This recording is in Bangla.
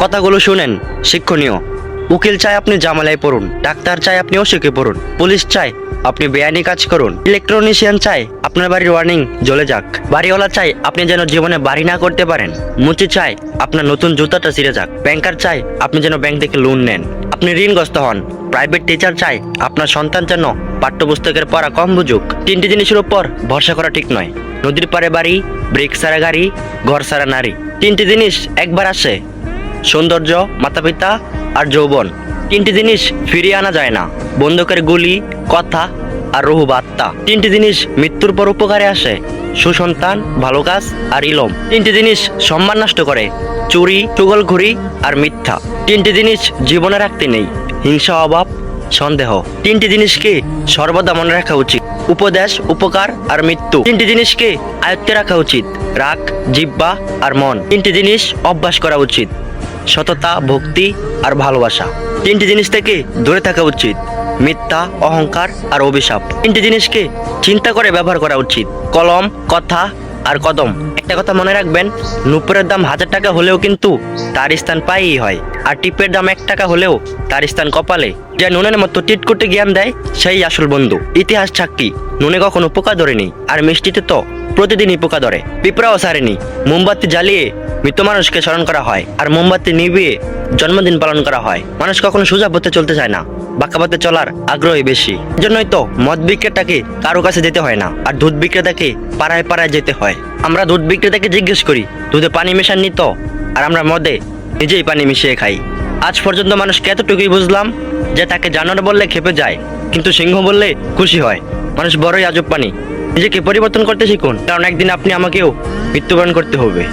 কথাগুলো শুনেন, শিক্ষণীয়। উকিল চায় আপনি জামালায় পড়ুন, ডাক্তার চায় আপনি অসুখে পড়ুন, পুলিশ চায় আপনি বেআইনি কাজ করুন, ইলেকট্রনিশিয়ান চায় আপনার বাড়ির ওয়ার্নিং জ্বলে যাক, বাড়িওয়ালা চায় আপনি যেন জীবনে বাড়ি না করতে পারেন, মুচি চায় আপনার নতুন জুতাটা ছিঁড়ে যাক, ব্যাংকার চায় আপনি যেন ব্যাংক থেকে লোন নেন, আপনি ঋণগ্রস্ত হন, প্রাইভেট টিচার চায় আপনার সন্তান যেন পাঠ্যপুস্তকের পড়া কম বুঝুক। তিনটি জিনিসের উপর ভরসা করা ঠিক নয়: নদীর পারে বাড়ি, ব্রেক ছাড়া গাড়ি, ঘর ছাড়া নারী। তিনটি জিনিস একবার আসে: সৌন্দর্য, মাতা-পিতা আর যৌবন। তিনটি জিনিস ফিরিয়ে আনা যায় না: বন্দুকের গুলি, কথা আর রুহু বা আত্মা। তিনটি জিনিস মৃত্যুর পর উপকারে আসে: সুসন্তান, ভালো কাজ আর ইলম। তিনটি জিনিস সম্মান নষ্ট করে: চুরি, চুগলখড়ি আর মিথ্যা। তিনটি জিনিস জীবনে রাখতে নেই: হিংসা, অভাব, সন্দেহ। তিনটি জিনিসকে সর্বদা মনে রাখা উচিত: উপদেশ, উপকার আর মৃত্যু। তিনটি জিনিসকে আয়ত্তে রাখা উচিত: রাগ, জিহ্বা আর মন। তিনটি জিনিস অভ্যাস করা উচিত: সততা, ভক্তি আর ভালোবাসা। তিনটি জিনিস থেকে দূরে থাকা উচিত: মিথ্যা, অহংকার আর অভিশাপ। তিনটি জিনিসকে চিন্তা করে ব্যবহার করা উচিত: কলম, কথা আর কদম। একটা কথা মনে রাখবেন, নুপুরের দাম 1000 টাকা হলেও কিন্তু তার স্থান পায়েই হয়, আর টিপের দাম 1 টাকা হলেও তার স্থান কপালে। যে নুনের মতো টিট করতে জ্ঞান দেয় সেই আসল বন্ধু। ইতিহাস সাক্ষী, নুনে কখনো পোকা ধরেনি, আর মিষ্টিতে তো প্রতিদিনই পোকা ধরে। পিঁপড়াও ছাড়েনি। মোমবাতি জ্বালিয়ে মৃত মানুষকে স্মরণ করা হয়, আর মোমবাতি নিভিয়ে জন্মদিন পালন করা হয়। মানুষ কখনো সোজা পথে চলতে চায় না, বাঁকা পথে চলার আগ্রহী বেশি। এজন্যই তো মদ বিক্রেতাকে কারো কাছে যেতে হয় না, আর দুধ বিক্রেতাকে পাড়ায় পাড়ায় যেতে হয়। আমরা দুধ বিক্রেতাকে জিজ্ঞেস করি দুধে পানি মেশাননি তো, আর আমরা মদে নিজেই পানি মিশিয়ে খাই। আজ পর্যন্ত মানুষকে এতটুকুই বুঝলাম যে তাকে জানোয়ার বললে খেপে যায়, কিন্তু সিংহ বললে খুশি হয়। মানুষ বড়ই আজব প্রাণী। নিজেকে পরিবর্তন করতে শিখুন, কারণ একদিন আপনি আমাকেও মৃত্যুবরণ করতে হবে।